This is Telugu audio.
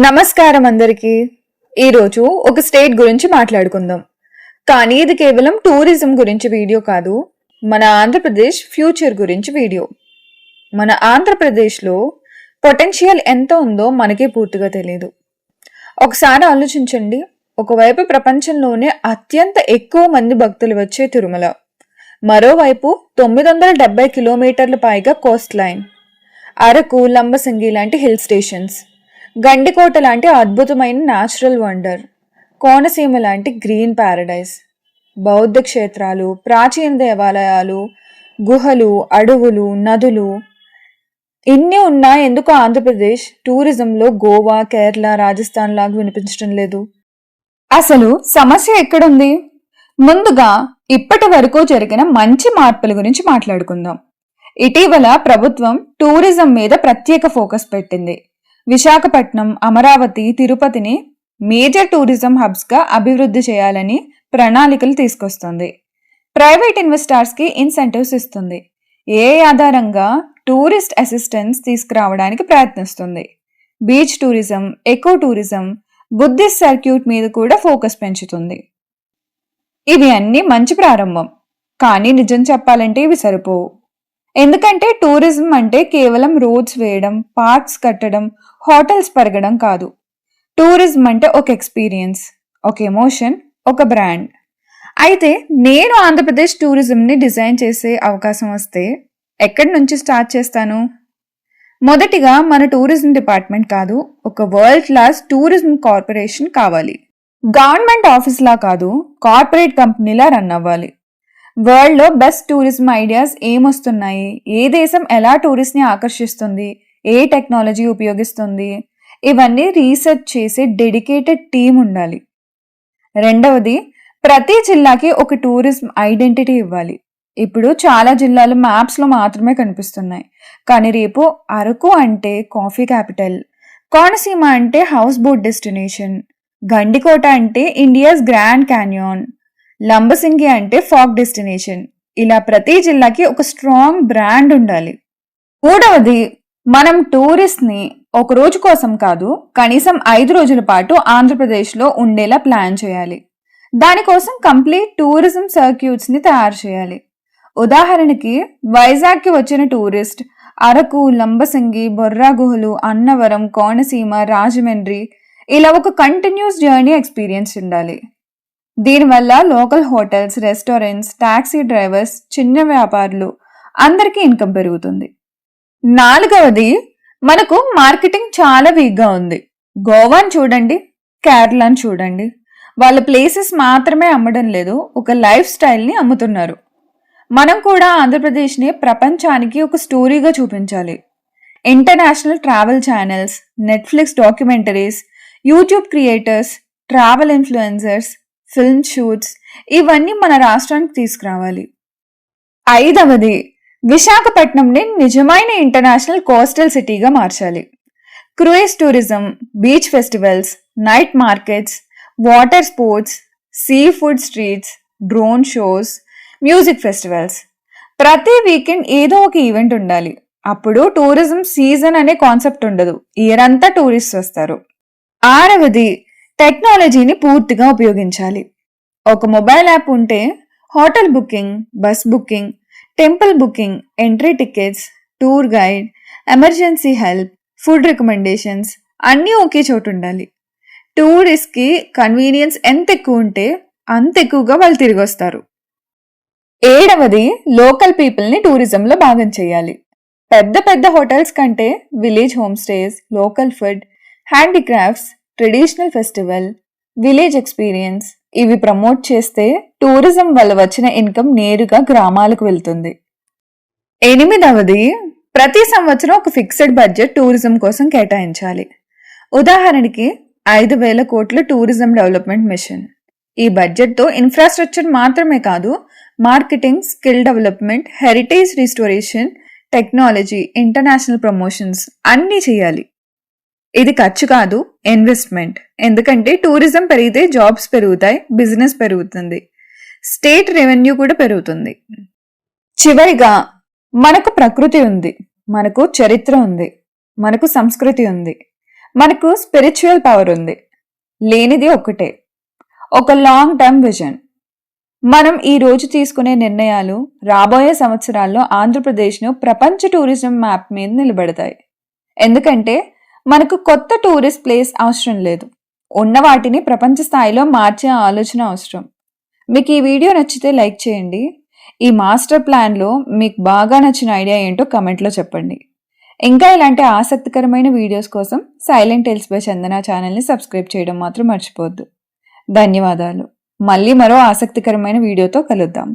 నమస్కారం అందరికీ. ఈరోజు ఒక స్టేట్ గురించి మాట్లాడుకుందాం. కానీ ఇది కేవలం టూరిజం గురించి వీడియో కాదు, మన ఆంధ్రప్రదేశ్ ఫ్యూచర్ గురించి వీడియో. మన ఆంధ్రప్రదేశ్లో పొటెన్షియల్ ఎంత ఉందో మనకే పూర్తిగా తెలియదు. ఒకసారి ఆలోచించండి, ఒకవైపు ప్రపంచంలోనే అత్యంత ఎక్కువ మంది భక్తులు వచ్చే తిరుమల, మరోవైపు 970 కిలోమీటర్ల పైగా కోస్ట్ లైన్, అరకు, లంబసింగి లాంటి హిల్ స్టేషన్స్, గండికోట లాంటి అద్భుతమైన న్యాచురల్ వండర్, కోనసీమ లాంటి గ్రీన్ ప్యారడైజ్, బౌద్ధ క్షేత్రాలు, ప్రాచీన దేవాలయాలు, గుహలు, అడవులు, నదులు ఇన్ని ఉన్నా ఎందుకు ఆంధ్రప్రదేశ్ టూరిజంలో గోవా, కేరళ, రాజస్థాన్ లాగా వినిపించడం లేదు? అసలు సమస్య ఎక్కడుంది? ముందుగా ఇప్పటి వరకు జరిగిన మంచి మార్పుల గురించి మాట్లాడుకుందాం. ఇటీవల ప్రభుత్వం టూరిజం మీద ప్రత్యేక ఫోకస్ పెట్టింది. విశాఖపట్నం, అమరావతి, తిరుపతిని మేజర్ టూరిజం హబ్స్ గా అభివృద్ధి చేయాలని ప్రణాళికలు తీసుకొస్తుంది. ప్రైవేట్ ఇన్వెస్టర్స్ కి ఇన్సెంటివ్స్ ఇస్తుంది. ఆధారంగా టూరిస్ట్ అసిస్టెన్స్ తీసుకురావడానికి ప్రయత్నిస్తుంది. Beach tourism, eco tourism, Buddhist circuit మీద కూడా ఫోకస్ పెంచుతుంది. ఇవి అన్ని మంచి ప్రారంభం, కానీ నిజం చెప్పాలంటే ఇవి సరిపోవు. ఎందుకంటే టూరిజం అంటే కేవలం రోడ్స్ వేయడం, పార్క్స్ కట్టడం, హోటల్స్ పెరగడం కాదు. టూరిజం అంటే ఒక ఎక్స్పీరియన్స్, ఒక ఎమోషన్, ఒక బ్రాండ్. అయితే నేను ఆంధ్రప్రదేశ్ టూరిజంని డిజైన్ చేసే అవకాశం వస్తే ఎక్కడి నుంచి స్టార్ట్ చేస్తాను? మొదటిగా మన టూరిజం డిపార్ట్మెంట్ కాదు, ఒక వరల్డ్ క్లాస్ టూరిజం కార్పొరేషన్ కావాలి. గవర్నమెంట్ ఆఫీస్లా కాదు, కార్పొరేట్ కంపెనీలా రన్ అవ్వాలి. వరల్డ్లో బెస్ట్ టూరిజం ఐడియాస్ ఏమొస్తున్నాయి, ఏ దేశం ఎలా టూరిస్ట్ని ఆకర్షిస్తుంది, ఏ టెక్నాలజీ ఉపయోగిస్తుంది, ఇవన్నీ రీసెర్చ్ చేసే డెడికేటెడ్ టీం ఉండాలి. రెండవది, ప్రతి జిల్లాకి ఒక టూరిజం ఐడెంటిటీ ఇవ్వాలి. ఇప్పుడు చాలా జిల్లాలు మ్యాప్స్లో మాత్రమే కనిపిస్తున్నాయి, కానీ రేపు అరకు అంటే కాఫీ క్యాపిటల్, కోనసీమ అంటే హౌస్ బోట్ డెస్టినేషన్, గండికోట అంటే ఇండియాస్ గ్రాండ్ క్యాన్యాన్, లంబసింగి అంటే ఫాగ్ డెస్టినేషన్. ఇలా ప్రతి జిల్లాకి ఒక స్ట్రాంగ్ బ్రాండ్ ఉండాలి. మూడవది, మనం టూరిస్ట్ ని ఒక రోజు కోసం కాదు, కనీసం 5 రోజుల పాటు ఆంధ్రప్రదేశ్లో ఉండేలా ప్లాన్ చేయాలి. దానికోసం కంప్లీట్ టూరిజం సర్క్యూట్స్ ని తయారు చేయాలి. ఉదాహరణకి వైజాగ్కి వచ్చిన టూరిస్ట్ అరకు, లంబసింగి, బొర్రా గుహలు, అన్నవరం, కోనసీమ, రాజమండ్రి ఇలా ఒక కంటిన్యూస్ జర్నీ ఎక్స్పీరియన్స్ ఉండాలి. దీనివల్ల local hotels, restaurants, taxi drivers, చిన్న వ్యాపారులు అందరికీ ఇన్కమ్ పెరుగుతుంది. నాలుగవది, మనకు మార్కెటింగ్ చాలా వీక్గా ఉంది. గోవాని చూడండి, కేరళని చూడండి, వాళ్ళ ప్లేసెస్ మాత్రమే అమ్మడం లేదు, ఒక లైఫ్ స్టైల్ని అమ్ముతున్నారు. మనం కూడా ఆంధ్రప్రదేశ్ని ప్రపంచానికి ఒక స్టోరీగా చూపించాలి. International travel channels, Netflix documentaries, YouTube creators, travel influencers, film shoots ఇవన్నీ మన రాష్ట్రానికి తీసుకురావాలి. ఐదవది, విశాఖపట్నంని నిజమైన ఇంటర్నేషనల్ కోస్టల్ సిటీగా మార్చాలి. Cruise tourism, beach festivals, night markets, water sports, sea food streets, drone shows, music festivals, ప్రతి వీకెండ్ ఏదో ఒక ఈవెంట్ ఉండాలి. అప్పుడు టూరిజం సీజన్ అనే కాన్సెప్ట్ ఉండదు, ఇయర్ అంతా టూరిస్ట్ వస్తారు. ఆరవది, టెక్నాలజీని పూర్తిగా ఉపయోగించాలి. ఒక మొబైల్ యాప్ ఉంటే hotel booking, bus booking, temple booking, entry tickets, tour guide, emergency help, food recommendations అన్నీ ఒకే చోటు ఉండాలి. టూరిస్ట్కి కన్వీనియన్స్ ఎంత ఎక్కువ ఉంటే అంత ఎక్కువగా వాళ్ళు తిరిగి వస్తారు. ఏడవది, లోకల్ పీపుల్ని టూరిజంలో భాగం చేయాలి. పెద్ద పెద్ద హోటల్స్ కంటే village home stays, local food, handicrafts, traditional festival, village experience ఇవి ప్రమోట్ చేస్తే టూరిజం వల్ల వచ్చిన ఇన్కమ్ నేరుగా గ్రామాలకు వెళ్తుంది. ఎనిమిదవది, ప్రతి సంవత్సరం ఒక ఫిక్స్డ్ బడ్జెట్ టూరిజం కోసం కేటాయించాలి. ఉదాహరణకి 5,000 కోట్ల టూరిజం డెవలప్మెంట్ మిషన్. ఈ బడ్జెట్తో ఇన్ఫ్రాస్ట్రక్చర్ మాత్రమే కాదు, marketing, skill development, heritage restoration, technology, international promotions అన్నీ చేయాలి. ఇది ఖర్చు కాదు, ఇన్వెస్ట్మెంట్. ఎందుకంటే టూరిజం పెరిగితే జాబ్స్ పెరుగుతాయి, బిజినెస్ పెరుగుతుంది, స్టేట్ రెవెన్యూ కూడా పెరుగుతుంది. చివరిగా, మనకు ప్రకృతి ఉంది, మనకు చరిత్ర ఉంది, మనకు సంస్కృతి ఉంది, మనకు స్పిరిచువల్ పవర్ ఉంది. లేనిది ఒక్కటే, ఒక లాంగ్ టర్మ్ విజన్. మనం ఈ రోజు తీసుకునే నిర్ణయాలు రాబోయే సంవత్సరాల్లో ఆంధ్రప్రదేశ్ను ప్రపంచ టూరిజం మ్యాప్ మీద నిలబెడతాయి. ఎందుకంటే మనకు కొత్త టూరిస్ట్ ప్లేస్ అవసరం లేదు, ఉన్న వాటిని ప్రపంచ స్థాయిలో మార్చే ఆలోచన అవసరం. మీకు ఈ వీడియో నచ్చితే లైక్ చేయండి. ఈ మాస్టర్ ప్లాన్లో మీకు బాగా నచ్చిన ఐడియా ఏంటో కమెంట్లో చెప్పండి. ఇంకా ఇలాంటి ఆసక్తికరమైన వీడియోస్ కోసం సైలెంట్ టేల్స్ బై చందన ఛానల్ని సబ్స్క్రైబ్ చేయడం మాత్రం మర్చిపోవద్దు. ధన్యవాదాలు. మళ్ళీ మరో ఆసక్తికరమైన వీడియోతో కలుద్దాం.